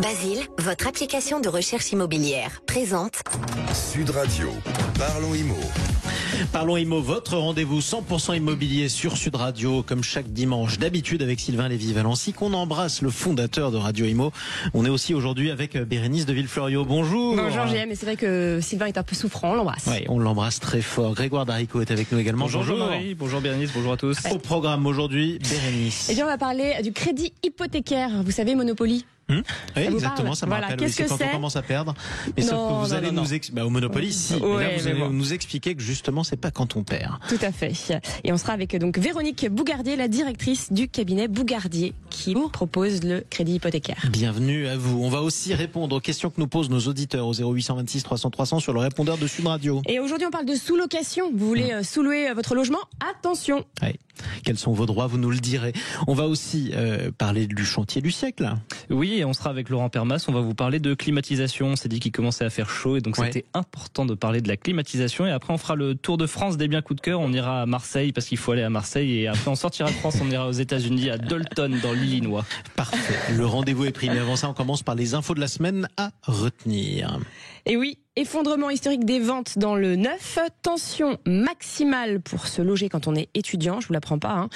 Basile, votre application de recherche immobilière, présente Sud Radio, Parlons Immo. Parlons Immo, votre rendez-vous 100% immobilier sur Sud Radio, comme chaque dimanche, d'habitude avec Sylvain Lévy-Valency, qu'on embrasse, le fondateur de Radio Immo. On est aussi aujourd'hui avec Bérénice de Villefloriot. Bonjour. Bonjour JM, et c'est vrai que Sylvain est un peu souffrant, on l'embrasse. Oui, on l'embrasse très fort. Grégoire Darico est avec nous également. Bonjour Marie, bonjour Bérénice, bonjour à tous. Au programme aujourd'hui, Bérénice. Eh bien, on va parler du crédit hypothécaire, vous savez, Monopoly. Oui, exactement, ça me voilà, rappelle. qu'est-ce c'est que quand c'est on commence à perdre. Mais sauf que vous allez nous expliquer. Au Monopoly, si. Ouais, mais là, vous allez bon. nous expliquer que justement, c'est pas quand on perd. Tout à fait. Et on sera avec donc Véronique Bougardier, la directrice du cabinet Bougardier, qui propose le crédit hypothécaire. Bienvenue à vous. On va aussi répondre aux questions que nous posent nos auditeurs au 0826 300 300 sur le répondeur de Sud Radio. Et aujourd'hui, on parle de sous-location. Vous voulez sous-louer votre logement? Attention. Ouais. Quels sont vos droits? Vous nous le direz. On va aussi parler du chantier du siècle. Oui, et on sera avec Laurent Permas, on va vous parler de climatisation. On s'est dit qu'il commençait à faire chaud et donc c'était important de parler de la climatisation. Et après, on fera le tour de France des biens coup de cœur. On ira à Marseille parce qu'il faut aller à Marseille. Et après, on sortira de France, on ira aux États-Unis, à Dalton, dans l'Illinois. Parfait. Le rendez-vous est pris. Mais avant ça, on commence par les infos de la semaine à retenir. Et oui, effondrement historique des ventes dans le neuf, tension maximale pour se loger quand on est étudiant, je vous l'apprends pas,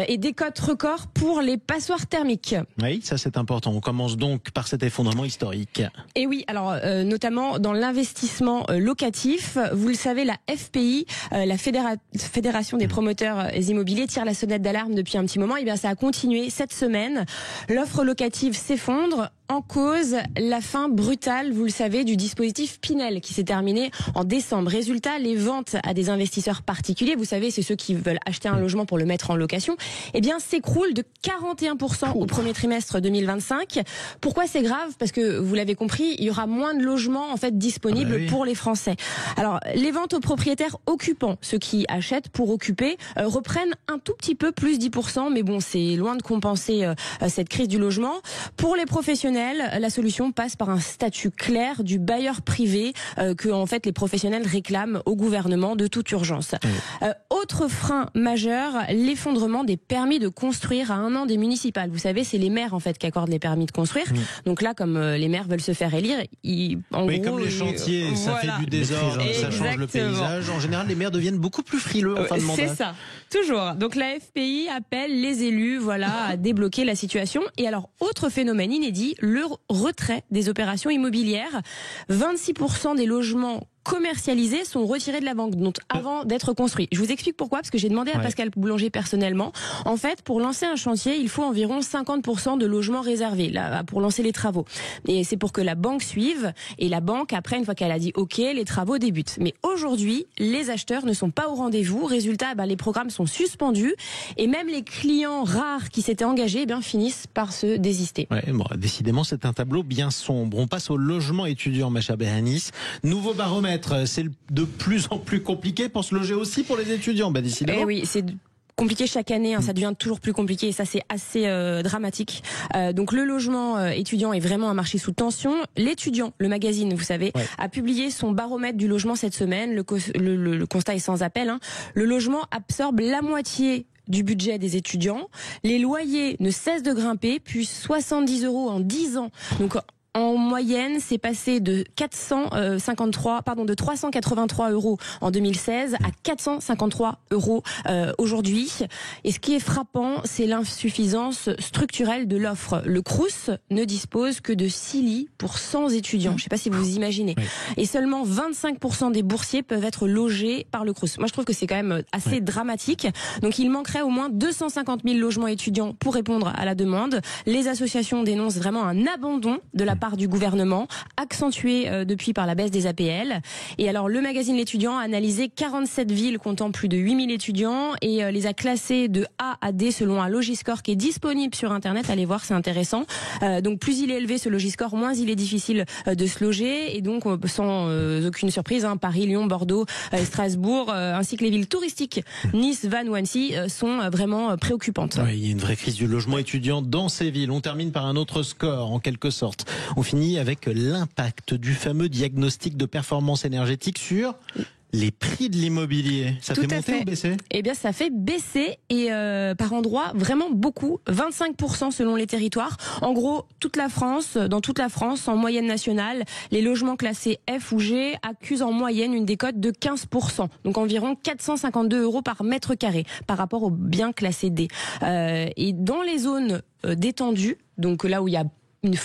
et des cotes records pour les passoires thermiques. Oui, ça c'est important. On commence donc par cet effondrement historique. Et oui, alors notamment dans l'investissement locatif, vous le savez, la FPI, la Fédération des promoteurs immobiliers, tire la sonnette d'alarme depuis un petit moment. Et bien ça a continué cette semaine. L'offre locative s'effondre. En cause, la fin brutale, vous le savez, du dispositif Pinel qui s'est terminé en décembre. Résultat, les ventes à des investisseurs particuliers, vous savez, c'est ceux qui veulent acheter un logement pour le mettre en location, eh bien, s'écroulent de 41% au premier trimestre 2025. Pourquoi c'est grave? Parce que, vous l'avez compris, il y aura moins de logements, en fait, disponibles pour les Français. Alors, les ventes aux propriétaires occupants, ceux qui achètent pour occuper, reprennent un tout petit peu, plus 10%, mais bon, c'est loin de compenser cette crise du logement. Pour les professionnels, la solution passe par un statut clair du bailleur privé que en fait les professionnels réclament au gouvernement de toute urgence. Autre frein majeur, l'effondrement des permis de construire à 1 an des municipales. Vous savez, c'est les maires en fait qui accordent les permis de construire. Donc là, comme les maires veulent se faire élire, comme les chantiers, ça fait du désordre, ça change le paysage. En général, les maires deviennent beaucoup plus frileux en fin de mandat. C'est ça, toujours. Donc la FPI appelle les élus, à débloquer la situation. Et alors, autre phénomène inédit, le retrait des opérations immobilières. 26% des logements commercialisés sont retirés de la vente, donc avant d'être construits. Je vous explique pourquoi, parce que j'ai demandé à Pascal Boulanger personnellement. En fait, pour lancer un chantier, il faut environ 50% de logements réservés là, pour lancer les travaux. Et c'est pour que la banque suive, et la banque, après, une fois qu'elle a dit OK, les travaux débutent. Mais aujourd'hui, les acheteurs ne sont pas au rendez-vous. Résultat, les programmes sont suspendus, et même les clients rares qui s'étaient engagés finissent par se désister. Décidément, c'est un tableau bien sombre. On passe au logement étudiant, ma chère Bérénice. Nouveau baromètre. C'est de plus en plus compliqué pour se loger aussi pour les étudiants, décidément. Eh oui, c'est compliqué chaque année, ça devient toujours plus compliqué et ça c'est assez dramatique. Donc le logement étudiant est vraiment un marché sous tension. L'étudiant, le magazine, vous savez, a publié son baromètre du logement cette semaine. Le constat est sans appel. Le logement absorbe la moitié du budget des étudiants. Les loyers ne cessent de grimper, puis 70 € en 10 ans. Donc en moyenne, c'est passé de 383 € en 2016 à 453 € aujourd'hui. Et ce qui est frappant, c'est l'insuffisance structurelle de l'offre. Le Crous ne dispose que de 6 lits pour 100 étudiants. Je ne sais pas si vous imaginez. Et seulement 25% des boursiers peuvent être logés par le Crous. Moi, je trouve que c'est quand même assez dramatique. Donc, il manquerait au moins 250 000 logements étudiants pour répondre à la demande. Les associations dénoncent vraiment un abandon de la part du gouvernement, accentué depuis par la baisse des APL. Et alors, le magazine L'Étudiant a analysé 47 villes comptant plus de 8000 étudiants et les a classées de A à D selon un Logiscore qui est disponible sur Internet. Allez voir, c'est intéressant. Donc, plus il est élevé ce Logiscore, moins il est difficile de se loger. Et donc, sans aucune surprise, Paris, Lyon, Bordeaux, Strasbourg, ainsi que les villes touristiques, Nice, Vannes ou Annecy, sont vraiment préoccupantes. Oui, il y a une vraie crise du logement étudiant dans ces villes. On termine par un autre score, en quelque sorte. On finit avec l'impact du fameux diagnostic de performance énergétique sur Les prix de l'immobilier, ça fait monter ou baisser ? Eh bien, ça fait baisser et par endroits vraiment beaucoup, 25% selon les territoires. En gros, dans toute la France, en moyenne nationale, les logements classés F ou G accusent en moyenne une décote de 15%, donc environ 452 € par mètre carré par rapport aux biens classés D. Et dans les zones détendues, donc là où il y a une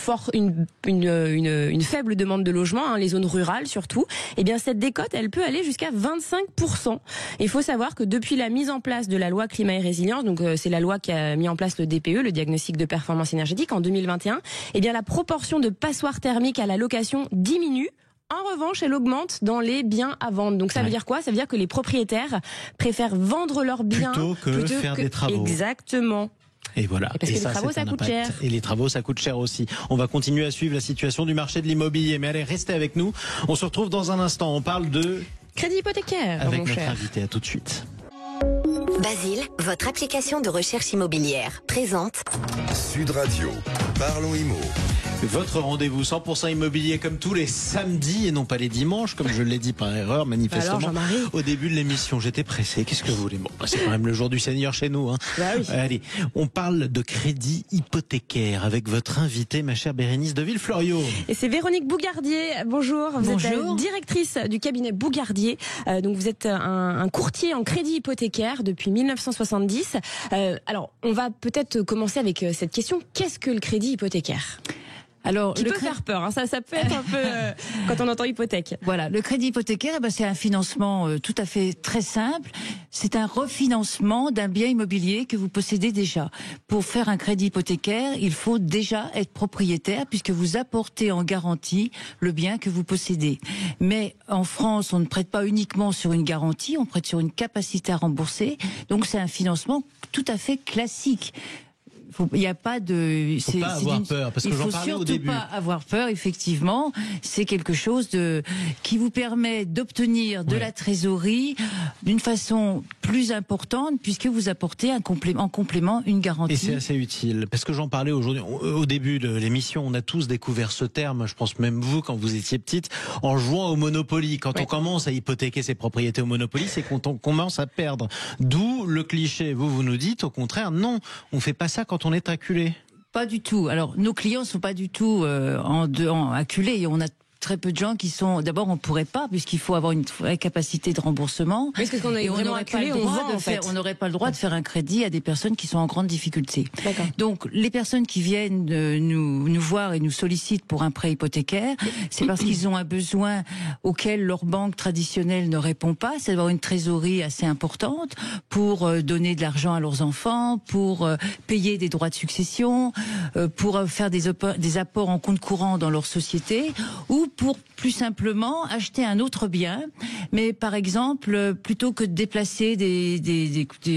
faible demande de logement, les zones rurales surtout, eh bien cette décote, elle peut aller jusqu'à 25%. Il faut savoir que depuis la mise en place de la loi climat et résilience, donc c'est la loi qui a mis en place le DPE, le diagnostic de performance énergétique, en 2021, eh bien la proportion de passoires thermiques à la location diminue. En revanche, elle augmente dans les biens à vendre. Donc ça veut dire quoi ? Ça veut dire que les propriétaires préfèrent vendre leurs biens plutôt que faire des travaux. Exactement. Et voilà. Et parce que les travaux, ça coûte cher. Et les travaux, ça coûte cher aussi. On va continuer à suivre la situation du marché de l'immobilier. Mais allez, restez avec nous. On se retrouve dans un instant. On parle de crédit hypothécaire. Avec mon notre cher invité. À tout de suite. Basile, votre application de recherche immobilière, présente Sud Radio, Parlons Immo. Votre rendez-vous 100% immobilier comme tous les samedis et non pas les dimanches, comme je l'ai dit par erreur manifestement. Alors, au début de l'émission, j'étais pressé. Qu'est-ce que vous voulez ? Bon, c'est quand même le jour du Seigneur chez nous. Bah oui. Allez, on parle de crédit hypothécaire avec votre invitée, ma chère Bérénice de Villefloriot. Et c'est Véronique Bougardier. Bonjour. Vous êtes directrice du cabinet Bougardier. Donc vous êtes un courtier en crédit hypothécaire depuis 1970. Alors, on va peut-être commencer avec cette question. Qu'est-ce que le crédit hypothécaire ? Alors, qui peut faire peur, ça peut être un peu quand on entend hypothèque. Voilà, le crédit hypothécaire, c'est un financement tout à fait très simple. C'est un refinancement d'un bien immobilier que vous possédez déjà. Pour faire un crédit hypothécaire, il faut déjà être propriétaire puisque vous apportez en garantie le bien que vous possédez. Mais en France, on ne prête pas uniquement sur une garantie, on prête sur une capacité à rembourser. Donc c'est un financement tout à fait classique. Il n'y a pas de. Faut pas avoir peur, parce que j'en parlais au début. Il faut surtout pas avoir peur, effectivement. C'est quelque chose qui vous permet d'obtenir de la trésorerie d'une façon plus importante, puisque vous apportez en complément une garantie. Et c'est assez utile, parce que j'en parlais aujourd'hui, au début de l'émission, on a tous découvert ce terme, je pense même vous, quand vous étiez petite, en jouant au Monopoly. Quand on commence à hypothéquer ses propriétés au Monopoly, c'est qu'on commence à perdre. D'où le cliché. Vous nous dites, au contraire, non, on fait pas ça quand on est acculé. Pas du tout. Alors, nos clients sont pas du tout acculés. On a très peu de gens qui sont. D'abord, on pourrait pas, puisqu'il faut avoir une vraie capacité de remboursement. Parce qu'on est vraiment acculé, on n'aurait pas le droit de faire un crédit à des personnes qui sont en grande difficulté. D'accord. Donc, les personnes qui viennent nous voir et nous sollicitent pour un prêt hypothécaire, c'est parce qu'ils ont un besoin auquel leur banque traditionnelle ne répond pas, c'est d'avoir une trésorerie assez importante pour donner de l'argent à leurs enfants, pour payer des droits de succession, pour faire des apports en compte courant dans leur société, ou pour plus simplement acheter un autre bien, mais par exemple, plutôt que de déplacer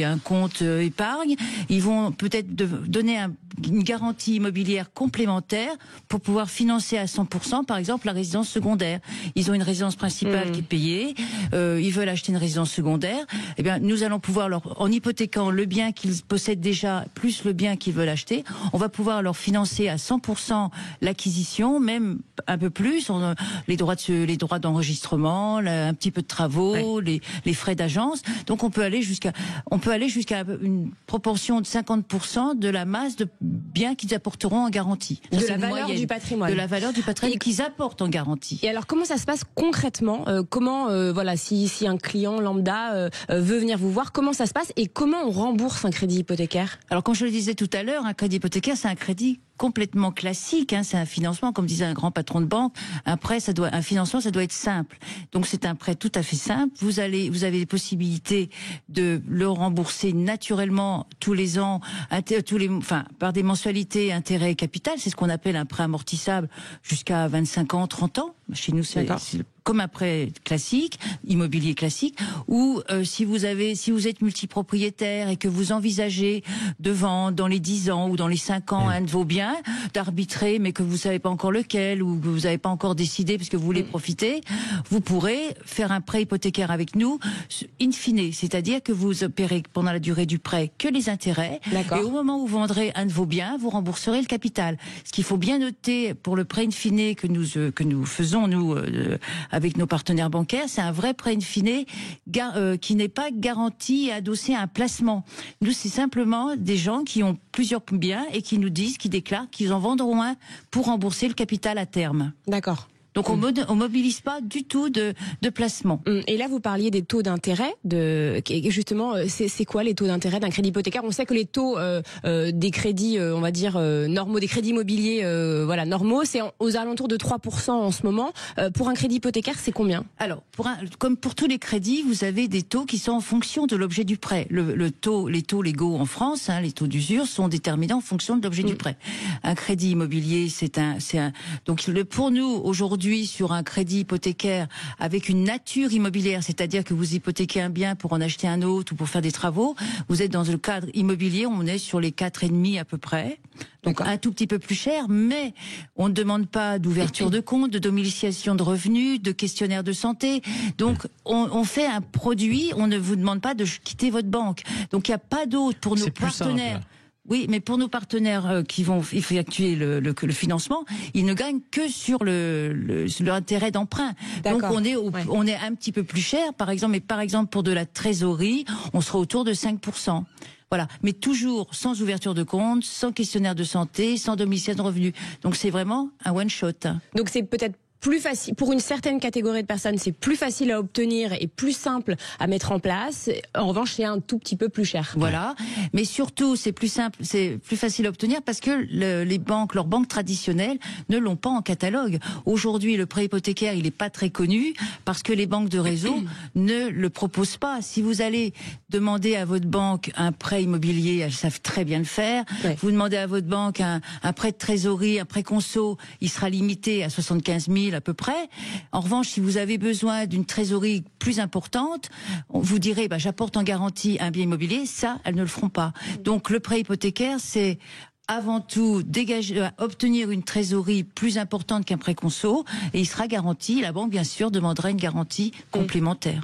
un compte épargne, ils vont peut-être donner une garantie immobilière complémentaire pour pouvoir financer à 100%, par exemple, la résidence secondaire. Ils ont une résidence principale qui est payée, ils veulent acheter une résidence secondaire, eh bien, nous allons pouvoir en hypothéquant le bien qu'ils possèdent déjà, plus le bien qu'ils veulent acheter, on va pouvoir leur financer à 100% l'acquisition, même un peu plus, les droits d'enregistrement, un petit peu de travaux, les frais d'agence. Donc on peut aller jusqu'à une proportion de 50% de la masse de biens qu'ils apporteront en garantie. De la valeur du patrimoine. De la valeur du patrimoine qu'ils apportent en garantie. Et alors comment ça se passe concrètement ? Si un client lambda veut venir vous voir, comment ça se passe et comment on rembourse un crédit hypothécaire ? Alors comme je le disais tout à l'heure, un crédit hypothécaire, c'est un crédit complètement classique, c'est un financement, comme disait un grand patron de banque. Un financement, ça doit être simple. Donc c'est un prêt tout à fait simple. Vous avez les possibilités de le rembourser naturellement tous les ans, par des mensualités, intérêts et capital. C'est ce qu'on appelle un prêt amortissable jusqu'à 25 ans, 30 ans. Chez nous, c'est comme un prêt classique, immobilier classique, ou si vous êtes multipropriétaire et que vous envisagez de vendre dans les 10 ans ou dans les 5 ans un de vos biens, d'arbitrer, mais que vous savez pas encore lequel, ou que vous n'avez pas encore décidé parce que vous voulez profiter, vous pourrez faire un prêt hypothécaire avec nous, in fine, c'est-à-dire que vous opérez pendant la durée du prêt que les intérêts, et au moment où vous vendrez un de vos biens, vous rembourserez le capital. Ce qu'il faut bien noter pour le prêt in fine que nous faisons, nous, avec nos partenaires bancaires, c'est un vrai prêt in fine qui n'est pas garanti et adossé à un placement. Nous, c'est simplement des gens qui ont plusieurs biens et qui nous disent, qui déclarent qu'ils en vendront un pour rembourser le capital à terme. D'accord. Donc on mobilise pas du tout de placement. Et là, vous parliez des taux d'intérêt. Justement, c'est quoi les taux d'intérêt d'un crédit hypothécaire? On sait que les taux des crédits, on va dire normaux, des crédits immobiliers, normaux, c'est aux alentours de 3% en ce moment. Pour un crédit hypothécaire, c'est combien? Alors, comme pour tous les crédits, vous avez des taux qui sont en fonction de l'objet du prêt. Les taux légaux en France, les taux d'usure sont déterminés en fonction de l'objet du prêt. Un crédit immobilier, donc pour nous aujourd'hui, sur un crédit hypothécaire avec une nature immobilière, c'est-à-dire que vous hypothéquez un bien pour en acheter un autre ou pour faire des travaux, vous êtes dans le cadre immobilier, on est sur les 4,5 à peu près. Donc un tout petit peu plus cher, mais on ne demande pas d'ouverture de compte, de domiciliation de revenus, de questionnaire de santé. Donc on fait un produit, on ne vous demande pas de quitter votre banque. Donc il n'y a pas d'autre pour nos partenaires. Oui, mais pour nos partenaires qui vont effectuer le financement, ils ne gagnent que sur l'intérêt d'emprunt. Donc on est un petit peu plus cher, par exemple. Mais par exemple pour de la trésorerie, on sera autour de 5%. Voilà, mais toujours sans ouverture de compte, sans questionnaire de santé, sans domicile de revenus. Donc c'est vraiment un one shot. Donc c'est peut-être plus facile pour une certaine catégorie de personnes, c'est plus facile à obtenir et plus simple à mettre en place. En revanche, c'est un tout petit peu plus cher. Voilà, mais surtout c'est plus simple, c'est plus facile à obtenir parce que leurs banques traditionnelles ne l'ont pas en catalogue. Aujourd'hui, le prêt hypothécaire, il n'est pas très connu parce que les banques de réseau ne le proposent pas. Si vous allez demander à votre banque un prêt immobilier, elles savent très bien le faire. Ouais. Vous demandez à votre banque un prêt de trésorerie, un prêt conso, il sera limité à 75 000 à peu près. En revanche, si vous avez besoin d'une trésorerie plus importante, vous direz j'apporte en garantie un bien immobilier. Ça, elles ne le feront pas. Donc le prêt hypothécaire, c'est avant tout obtenir une trésorerie plus importante qu'un prêt conso, et il sera garanti. La banque, bien sûr, demandera une garantie complémentaire.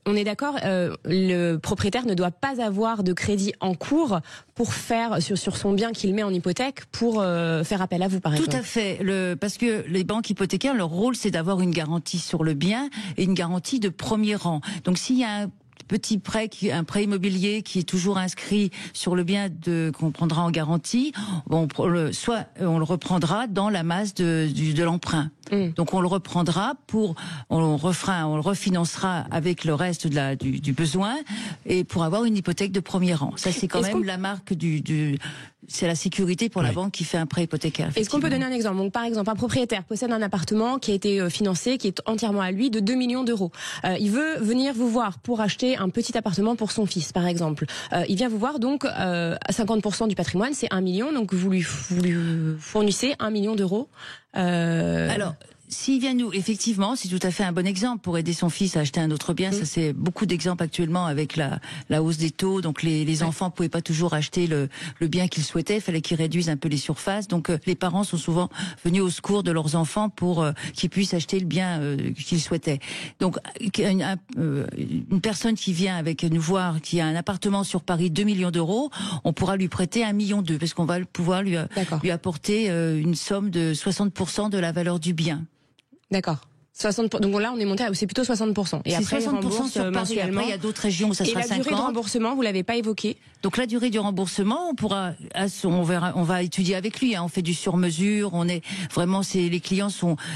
On est d'accord, le propriétaire ne doit pas avoir de crédit en cours pour faire sur son bien qu'il met en hypothèque pour faire appel à vous, par exemple. Tout à fait, parce que les banques hypothécaires, leur rôle, c'est d'avoir une garantie sur le bien et une garantie de premier rang. Donc s'il y a un prêt immobilier qui est toujours inscrit sur le bien qu'on prendra en garantie, soit on le reprendra dans la masse de l'emprunt. Donc on le reprendra on le refinancera avec le reste du besoin et pour avoir une hypothèque de premier rang. Ça c'est quand même la marque c'est la sécurité pour la banque qui fait un prêt hypothécaire. Est-ce qu'on peut donner un exemple? Donc, par exemple, un propriétaire possède un appartement qui a été financé, qui est entièrement à lui, de 2 millions d'euros. Il veut venir vous voir pour acheter un petit appartement pour son fils, par exemple. Il vient vous voir, donc, à 50% du patrimoine, c'est 1 million, donc vous lui fournissez 1 million d'euros. Alors, s'il vient effectivement, c'est tout à fait un bon exemple pour aider son fils à acheter un autre bien. Ça, c'est beaucoup d'exemples actuellement avec la hausse des taux. Donc, les enfants pouvaient pas toujours acheter le bien qu'ils souhaitaient. Il fallait qu'ils réduisent un peu les surfaces. Donc, les parents sont souvent venus au secours de leurs enfants pour qu'ils puissent acheter le bien qu'ils souhaitaient. Donc, une personne qui vient nous voir, qui a un appartement sur Paris, 2 millions d'euros, on pourra lui prêter 1,2 million, parce qu'on va pouvoir lui apporter une somme de 60% de la valeur du bien. D'accord. 60%. Donc là, on est monté c'est plutôt 60%. Et après, 60% sur Paris. Après, il y a d'autres régions où ça sera 50%. Et la durée de remboursement, vous l'avez pas évoqué. Donc la durée du remboursement, on va étudier avec lui. On fait du sur-mesure. Les clients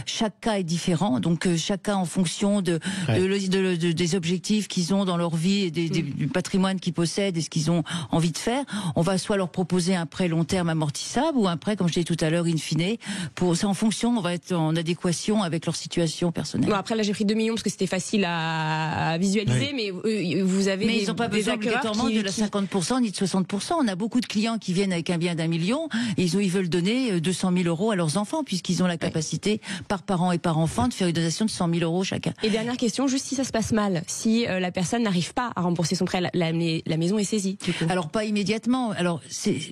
chaque cas est différent. Donc chaque cas en fonction des objectifs qu'ils ont dans leur vie et du patrimoine qu'ils possèdent et ce qu'ils ont envie de faire. On va soit leur proposer un prêt long terme amortissable ou un prêt, comme je disais tout à l'heure, in fine. C'est en fonction, on va être en adéquation avec leur situation personnelle. Bon, après là, j'ai pris 2 millions parce que c'était facile à visualiser, mais vous avez ils n'ont pas besoin obligatoirement de la 50% ni de 60%. On a beaucoup de clients qui viennent avec un bien d'1 million et ils veulent donner 200 000 euros à leurs enfants puisqu'ils ont la capacité par parent et par enfant de faire une donation de 100 000 euros chacun. Et dernière question, juste si ça se passe mal, si la personne n'arrive pas à rembourser son prêt, la maison est saisie. Alors pas immédiatement. Alors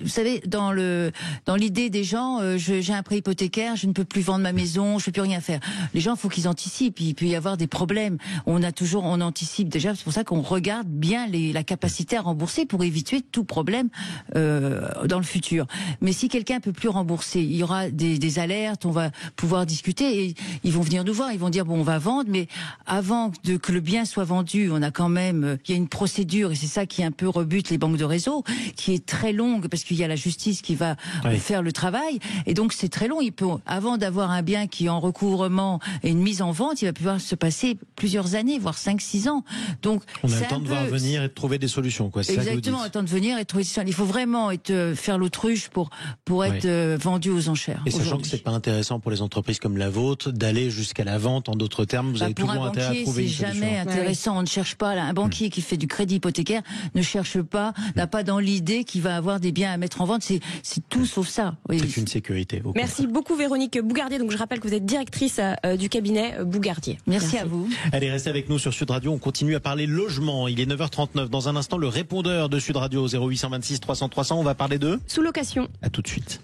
vous savez, dans l'idée des gens, j'ai un prêt hypothécaire, je ne peux plus vendre ma maison, je ne peux plus rien faire. Les gens, il faut qu'ils anticipent. Il peut y avoir des problèmes. On anticipe déjà. C'est pour ça qu'on regarde bien la capacité à rembourser pour éviter accentuer tout problème dans le futur. Mais si quelqu'un peut plus rembourser, il y aura des alertes, on va pouvoir discuter et ils vont venir nous voir, ils vont dire bon, on va vendre, mais avant que le bien soit vendu, on a quand même, il y a une procédure et c'est ça qui un peu rebute les banques de réseau, qui est très longue parce qu'il y a la justice qui va faire le travail et donc c'est très long. Il peut, avant d'avoir un bien qui est en recouvrement et une mise en vente, il va pouvoir se passer plusieurs années, voire 5-6 ans. Donc on a le temps de voir venir et de trouver des solutions, quoi. Exactement, le temps de venir et de trouver des solutions. Il faut vraiment faire l'autruche pour être vendu aux enchères. Et sachant que c'est pas intéressant pour les entreprises comme la vôtre d'aller jusqu'à la vente. En d'autres termes, vous avez toujours intérêt à trouver une solution. C'est jamais intéressant. On ne cherche pas un banquier qui fait du crédit hypothécaire ne cherche pas, n'a pas dans l'idée qu'il va avoir des biens à mettre en vente. C'est tout sauf ça. Oui. C'est une sécurité. Merci beaucoup Véronique Bougardier. Donc je rappelle que vous êtes directrice du cabinet Bougardier. Merci à vous. Allez, restez avec nous sur Sud Radio. On continue à parler logement. Il est 9h39. Dans un instant, le répondeur de Sud Radio 0826 300 300. On va parler de sous-location. À tout de suite.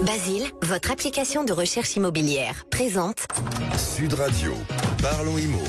Basile, votre application de recherche immobilière, présente Sud Radio. Parlons Immo.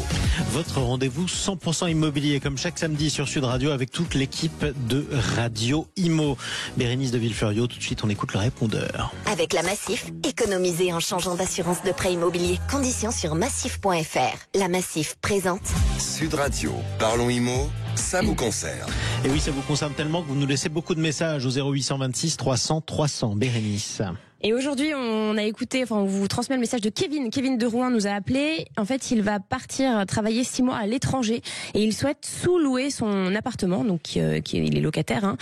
Votre rendez-vous 100% immobilier, comme chaque samedi sur Sud Radio, avec toute l'équipe de Radio Immo. Bérénice de Villefloriot, tout de suite, on écoute le répondeur. avec la Massif. Économisez en changeant d'assurance de prêt immobilier. Conditions sur massif.fr. La Massif présente Sud Radio. Parlons Immo. Ça vous concerne. Et oui, ça vous concerne tellement que vous nous laissez beaucoup de messages au 0826 300 300. Bérénice. Et aujourd'hui, on vous transmet le message de Kevin. Kevin de Rouen nous a appelé. En fait, il va partir travailler 6 mois à l'étranger et il souhaite sous-louer son appartement, donc il est locataire,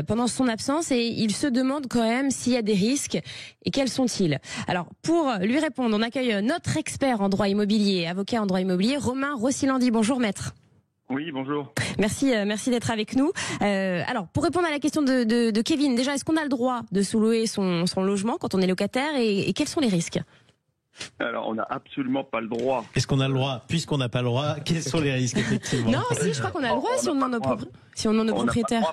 pendant son absence, et il se demande quand même s'il y a des risques et quels sont-ils. Alors, pour lui répondre, on accueille notre expert en droit immobilier, avocat en droit immobilier, Romain Rossilandi. Bonjour maître. Oui, bonjour. Merci d'être avec nous. Alors, pour répondre à la question de Kevin, déjà, est-ce qu'on a le droit de sous-louer son logement quand on est locataire et quels sont les risques ? Alors, on n'a absolument pas le droit. Est-ce qu'on a le droit ? Puisqu'on n'a pas le droit, quels sont les risques, effectivement ? Non, si, je crois qu'on a le droit si on demande aux propriétaires.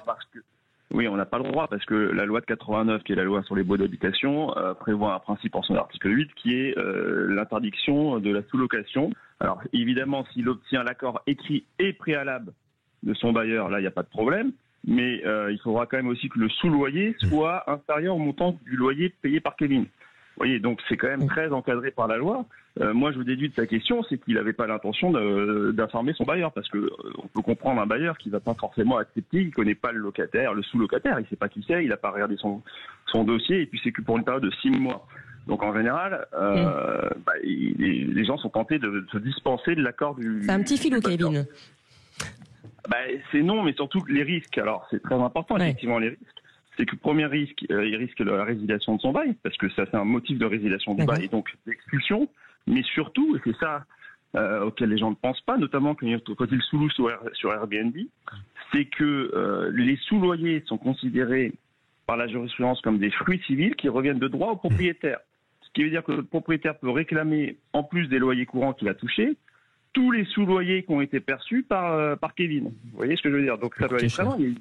Oui, on n'a pas le droit parce que la loi de 89, qui est la loi sur les baux d'habitation, prévoit un principe en son article 8 qui est l'interdiction de la sous-location. Alors évidemment, s'il obtient l'accord écrit et préalable de son bailleur, là il n'y a pas de problème, mais il faudra quand même aussi que le sous-loyer soit inférieur au montant du loyer payé par Kevin. Vous voyez, donc c'est quand même très encadré par la loi. Moi, je vous déduis de sa question, c'est qu'il n'avait pas l'intention d'informer son bailleur, parce que on peut comprendre un bailleur qui va pas forcément accepter, il connaît pas le locataire, le sous-locataire, il sait pas qui c'est, il a pas regardé son dossier, et puis c'est que pour une période de 6 mois. Donc en général, les gens sont tentés de se dispenser de l'accord du. C'est un petit filou, Kevin. C'est non, mais surtout les risques. Alors c'est très important, effectivement, les risques. C'est que le premier risque, il risque la résiliation de son bail, parce que ça c'est un motif de résiliation du bail, et donc l'expulsion. Mais surtout, et c'est ça auquel les gens ne pensent pas, notamment quand ils sous-louent sur Airbnb, c'est que les sous-loyers sont considérés par la jurisprudence comme des fruits civils qui reviennent de droit au propriétaire. Ce qui veut dire que le propriétaire peut réclamer, en plus des loyers courants qu'il a touchés, tous les sous-loyers qui ont été perçus par Kevin. Vous voyez ce que je veux dire ? Donc ça doit aller très loin. Il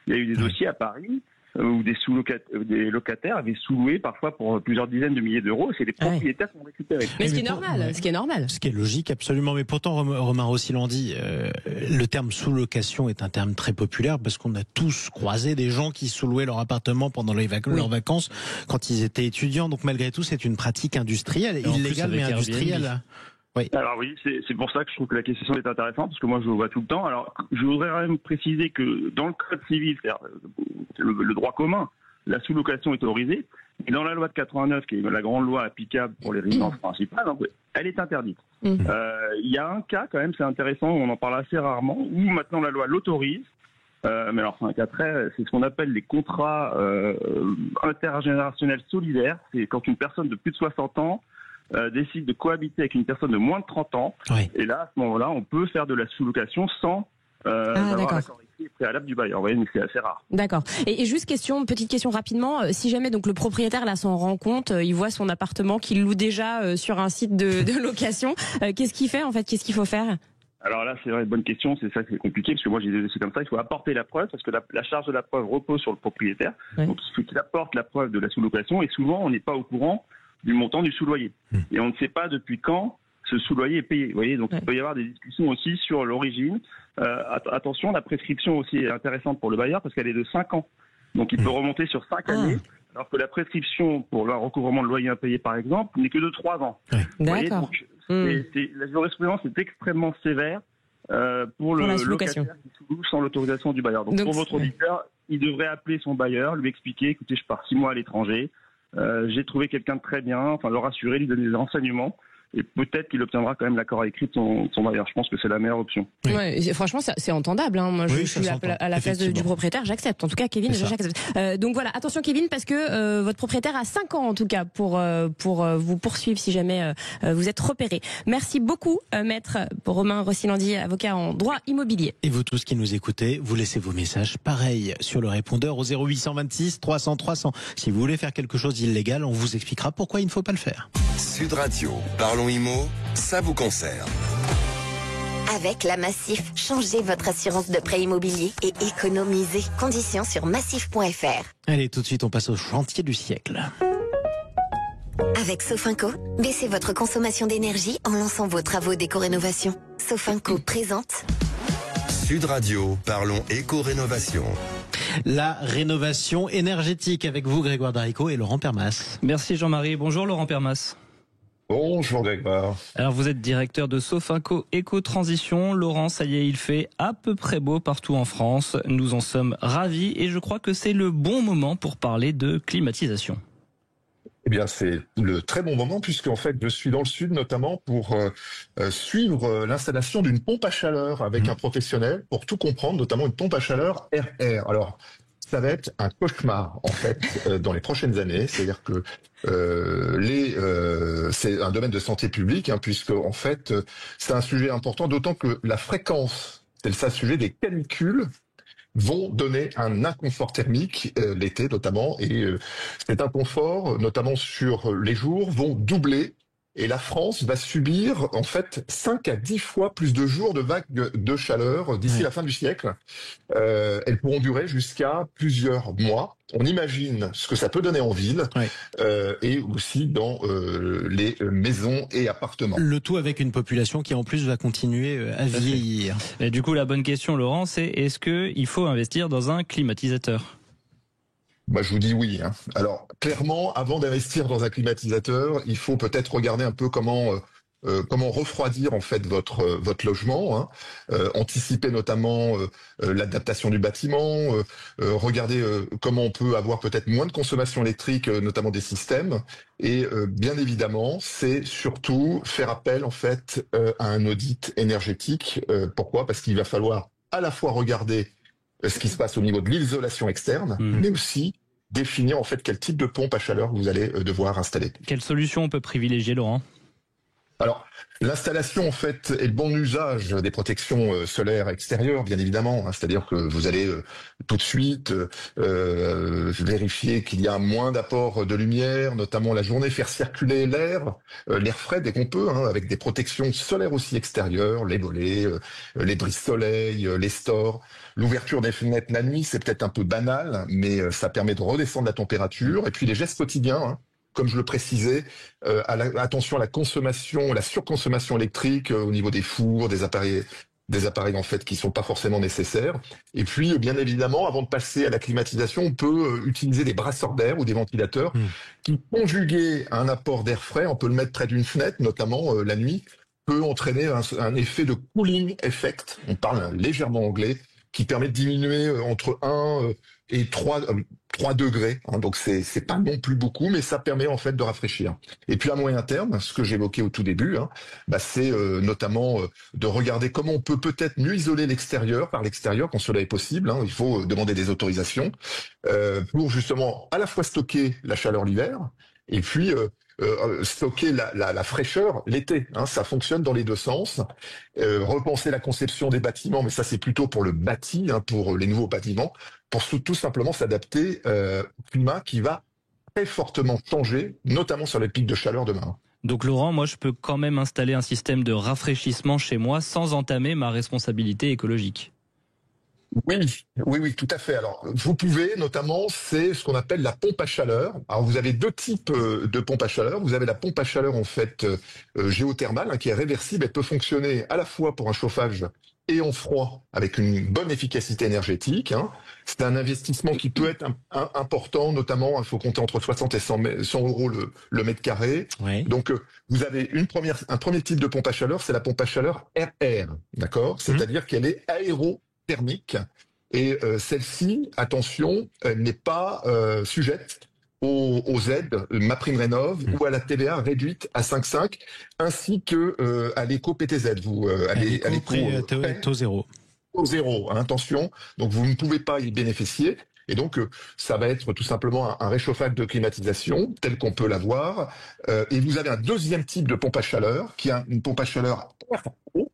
y a eu des dossiers à Paris où des locataires avaient sous-loué parfois pour plusieurs dizaines de milliers d'euros, et c'est les propriétaires qui ont récupéré. Mais ce qui est normal. Ce qui est logique, absolument. Mais pourtant, Romain Rossilandi, le terme sous-location est un terme très populaire parce qu'on a tous croisé des gens qui sous-louaient leur appartement pendant leurs vacances quand ils étaient étudiants. Donc malgré tout, c'est une pratique industrielle, illégale mais industrielle. Oui. Alors oui, c'est pour ça que je trouve que la question est intéressante, parce que moi je le vois tout le temps. Alors je voudrais quand même préciser que dans le code civil, le droit commun, la sous-location est autorisée, et dans la loi de 89, qui est la grande loi applicable pour les résidences principales, elle est interdite. Il y a un cas quand même, c'est intéressant, on en parle assez rarement, où maintenant la loi l'autorise. Mais alors c'est un cas c'est ce qu'on appelle les contrats intergénérationnels solidaires. C'est quand une personne de plus de 60 ans décide de cohabiter avec une personne de moins de 30 ans. Oui. Et là, à ce moment-là, on peut faire de la sous-location sans avoir l'accord écrit préalable du bailleur. Vous voyez, mais c'est assez rare. D'accord. Et juste petite question rapidement. Si jamais donc le propriétaire là s'en rend compte, il voit son appartement qu'il loue déjà sur un site de location, qu'est-ce qu'il fait en fait ? Qu'est-ce qu'il faut faire ? Alors là, c'est une bonne question. C'est ça qui est compliqué, parce que moi, j'ai des dossiers comme ça. Il faut apporter la preuve, parce que la charge de la preuve repose sur le propriétaire. Oui. Donc, il faut qu'il apporte la preuve de la sous-location. Et souvent, on n'est pas au courant du montant du sous-loyer. Et on ne sait pas depuis quand ce sous-loyer est payé. Vous voyez, donc il peut y avoir des discussions aussi sur l'origine. Attention, la prescription aussi est intéressante pour le bailleur parce qu'elle est de 5 ans. Donc il peut remonter sur 5 années, alors que la prescription pour le recouvrement de loyer impayé, par exemple, n'est que de 3 ans. Vous voyez, donc, la jurisprudence est extrêmement sévère pour le locataire qui sous-loue sans l'autorisation du bailleur. Donc pour votre auditeur, il devrait appeler son bailleur, lui expliquer, écoutez, je pars 6 mois à l'étranger, j'ai trouvé quelqu'un de très bien, enfin le rassurer, lui donner des renseignements. Et peut-être qu'il obtiendra quand même l'accord écrit de son bailleur. Je pense que c'est la meilleure option. Ouais, franchement, c'est entendable. Hein. Moi, je suis à la place du propriétaire, j'accepte. En tout cas, Kevin, j'accepte. Donc voilà, attention Kevin, parce que votre propriétaire a 5 ans en tout cas pour vous poursuivre si jamais vous êtes repéré. Merci beaucoup, maître Romain Rossilandi, avocat en droit immobilier. Et vous tous qui nous écoutez, vous laissez vos messages pareil sur le répondeur au 0826 300 300. Si vous voulez faire quelque chose d'illégal, on vous expliquera pourquoi il ne faut pas le faire. Sud Radio, Parlons Immo, ça vous concerne. Avec la Massif, changez votre assurance de prêt immobilier et économisez. Conditions sur massif.fr. Allez, tout de suite, on passe au chantier du siècle. Avec Sofinco, baissez votre consommation d'énergie en lançant vos travaux d'éco-rénovation. Sofinco présente Sud Radio, parlons éco-rénovation. La rénovation énergétique avec vous, Grégoire Darico et Laurent Permas. Merci Jean-Marie. Bonjour Laurent Permas. Bonjour Grégoire. Alors vous êtes directeur de Sofinco Éco-Transition. Laurent, ça y est, il fait à peu près beau partout en France. Nous en sommes ravis et je crois que c'est le bon moment pour parler de climatisation. Eh bien, c'est le très bon moment puisque en fait, je suis dans le sud notamment pour suivre l'installation d'une pompe à chaleur avec un professionnel pour tout comprendre, notamment une pompe à chaleur RR. Alors, ça va être un cauchemar en fait dans les prochaines années. C'est-à-dire que c'est un domaine de santé publique puisque en fait, c'est un sujet important, d'autant que la fréquence, c'est le sujet des canicules, vont donner un inconfort thermique l'été notamment, et cet inconfort, notamment sur les jours, vont doubler, et la France va subir en fait 5 à 10 fois plus de jours de vagues de chaleur d'ici la fin du siècle. Elles pourront durer jusqu'à plusieurs mois. On imagine ce que ça peut donner en ville et aussi dans les maisons et appartements. Le tout avec une population qui en plus va continuer à vieillir. Et du coup, la bonne question, Laurent, c'est est-ce qu'il faut investir dans un climatisateur ? Moi, je vous dis oui. Alors, clairement, avant d'investir dans un climatisateur, il faut peut-être regarder un peu comment refroidir en fait votre logement, anticiper notamment l'adaptation du bâtiment, regarder comment on peut avoir peut-être moins de consommation électrique, notamment des systèmes, et bien évidemment, c'est surtout faire appel en fait à un audit énergétique. Pourquoi ? Parce qu'il va falloir à la fois regarder ce qui se passe au niveau de l'isolation externe, mais aussi définir en fait quel type de pompe à chaleur vous allez devoir installer. Quelle solution on peut privilégier, Laurent ? Alors, l'installation, en fait, et le bon usage des protections solaires extérieures, bien évidemment. C'est-à-dire que vous allez tout de suite vérifier qu'il y a moins d'apport de lumière, notamment la journée, faire circuler l'air frais dès qu'on peut, avec des protections solaires aussi extérieures, les volets, les brise-soleil, les stores. L'ouverture des fenêtres la nuit, c'est peut-être un peu banal, mais ça permet de redescendre la température. Et puis les gestes quotidiens, comme je le précisais, attention à la consommation, la surconsommation électrique au niveau des fours, des appareils en fait qui sont pas forcément nécessaires. Et puis, bien évidemment, avant de passer à la climatisation, on peut utiliser des brasseurs d'air ou des ventilateurs qui, conjugués à un apport d'air frais, on peut le mettre près d'une fenêtre, notamment la nuit, peut entraîner un effet de cooling effect. On parle légèrement anglais, qui permet de diminuer entre 1 et 3 degrés. Donc c'est pas non plus beaucoup, mais ça permet en fait de rafraîchir. Et puis à moyen terme, ce que j'évoquais au tout début, c'est notamment de regarder comment on peut peut-être mieux isoler l'extérieur par l'extérieur quand cela est possible. Il faut demander des autorisations pour justement à la fois stocker la chaleur l'hiver et puis stocker la fraîcheur l'été. Ça fonctionne dans les deux sens. Repenser la conception des bâtiments, mais ça c'est plutôt pour le bâti, pour les nouveaux bâtiments, pour tout simplement s'adapter au climat qui va très fortement changer, notamment sur les pics de chaleur demain. Donc Laurent, moi je peux quand même installer un système de rafraîchissement chez moi sans entamer ma responsabilité écologique. Oui, tout à fait. Alors, vous pouvez, notamment, c'est ce qu'on appelle la pompe à chaleur. Alors, vous avez deux types de pompes à chaleur. Vous avez la pompe à chaleur, en fait, géothermale, hein, qui est réversible. Elle peut fonctionner à la fois pour un chauffage et en froid, avec une bonne efficacité énergétique, hein. C'est un investissement qui peut être important, notamment, il faut compter entre 60 et 100 euros le mètre carré. Oui. Donc, vous avez un premier type de pompe à chaleur, c'est la pompe à chaleur RR, d'accord? C'est-à-dire qu'elle est aérothermique. Et celle-ci, attention, elle n'est pas sujette aux aides MaPrimeRénov' ou à la TVA réduite à 5,5, ainsi que à l'éco-PTZ. À l'éco taux zéro. Taux zéro, hein, attention. Donc vous ne pouvez pas y bénéficier. Et donc, ça va être tout simplement un réchauffage de climatisation, tel qu'on peut l'avoir. Et vous avez un deuxième type de pompe à chaleur, qui est une pompe à chaleur RO,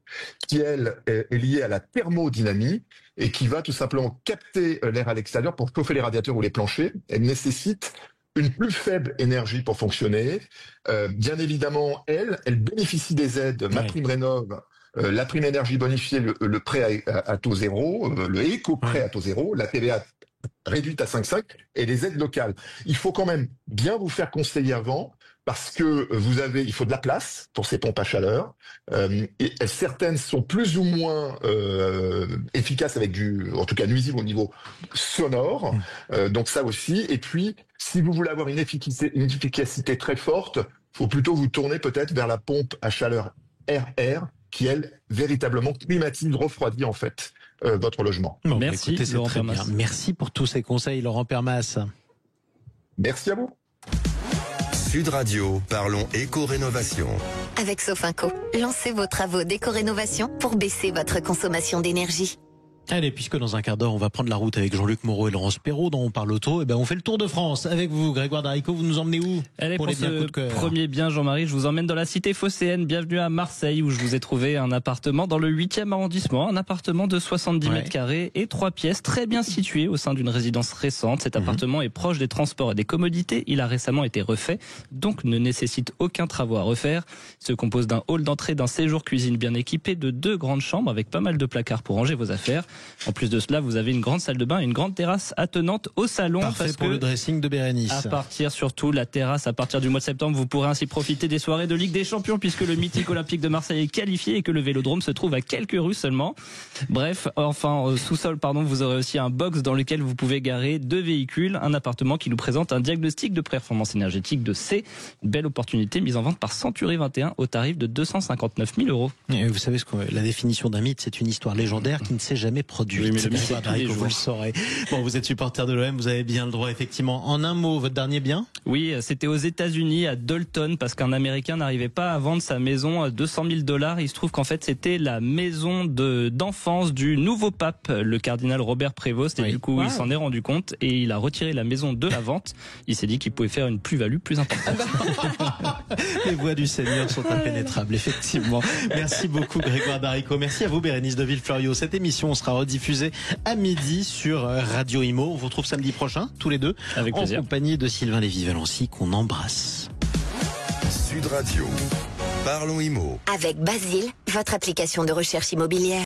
qui, elle, est liée à la thermodynamie et qui va tout simplement capter l'air à l'extérieur pour chauffer les radiateurs ou les planchers. Elle nécessite une plus faible énergie pour fonctionner. Bien évidemment, elle bénéficie des aides MaPrimeRénov', la prime énergie bonifiée, le prêt à taux zéro, le éco-prêt à taux zéro, la TVA réduite à 5,5 et les aides locales. Il faut quand même bien vous faire conseiller avant, parce que il faut de la place pour ces pompes à chaleur. Et certaines sont plus ou moins efficaces avec en tout cas nuisibles au niveau sonore. Donc ça aussi. Et puis, si vous voulez avoir une efficacité très forte, faut plutôt vous tourner peut-être vers la pompe à chaleur RR, qui elle véritablement climatise, refroidit en fait votre logement. Bon, merci, écoutez, c'est Laurent très bien. Permas. Merci pour tous ces conseils, Laurent Permas. Merci à vous. Sud Radio, parlons éco-rénovation. Avec Sofinco, lancez vos travaux d'éco-rénovation pour baisser votre consommation d'énergie. Allez, puisque dans un quart d'heure, on va prendre la route avec Jean-Luc Moreau et Laurence Perrault, dont on parle auto, et ben on fait le tour de France avec vous. Grégoire Darico, vous nous emmenez où? Allez, pour les biens coup de cœur. Premier bien, Jean-Marie, je vous emmène dans la cité phocéenne. Bienvenue à Marseille, où je vous ai trouvé un appartement dans le 8e arrondissement. Un appartement de 70 mètres carrés et 3 pièces, très bien situé au sein d'une résidence récente. Cet appartement est proche des transports et des commodités. Il a récemment été refait, donc ne nécessite aucun travaux à refaire. Il se compose d'un hall d'entrée, d'un séjour cuisine bien équipé, de 2 grandes chambres avec pas mal de placards pour ranger vos affaires. En plus de cela, vous avez une grande salle de bain et une grande terrasse attenante au salon. Parfait parce pour que le dressing de Bérénice. à partir surtout la terrasse, à partir du mois de septembre, vous pourrez ainsi profiter des soirées de Ligue des Champions, puisque le mythique Olympique de Marseille est qualifié et que le Vélodrome se trouve à quelques rues seulement. Bref, enfin sous-sol, vous aurez aussi un box dans lequel vous pouvez garer 2 véhicules, un appartement qui nous présente un diagnostic de performance énergétique de C, une belle opportunité mise en vente par Century 21 au tarif de 259 000 euros. Et vous savez la définition d'un mythe, c'est une histoire légendaire qui ne s'est jamais produite. Oui, mais le mythe, Grégoire Darico, vous le saurez. Bon, vous êtes supporter de l'OM, vous avez bien le droit, effectivement. En un mot, votre dernier bien? Oui, c'était aux États-Unis, à Dalton, parce qu'un Américain n'arrivait pas à vendre sa maison à $200 000. Il se trouve qu'en fait, c'était la maison d'enfance du nouveau pape, le cardinal Robert Prévost. Et du coup, il s'en est rendu compte et il a retiré la maison de la vente. Il s'est dit qu'il pouvait faire une plus-value plus importante. Les voies du Seigneur sont impénétrables, effectivement. Merci beaucoup, Grégoire Darico. Merci à vous, Bérénice de Villefloriot. Cette émission sera rediffusée à midi sur Radio Imo. On vous retrouve samedi prochain, tous les deux, avec plaisir, en compagnie de Sylvain Lévy-Valency, qu'on embrasse. Sud Radio, parlons Imo. Avec Basile, votre application de recherche immobilière.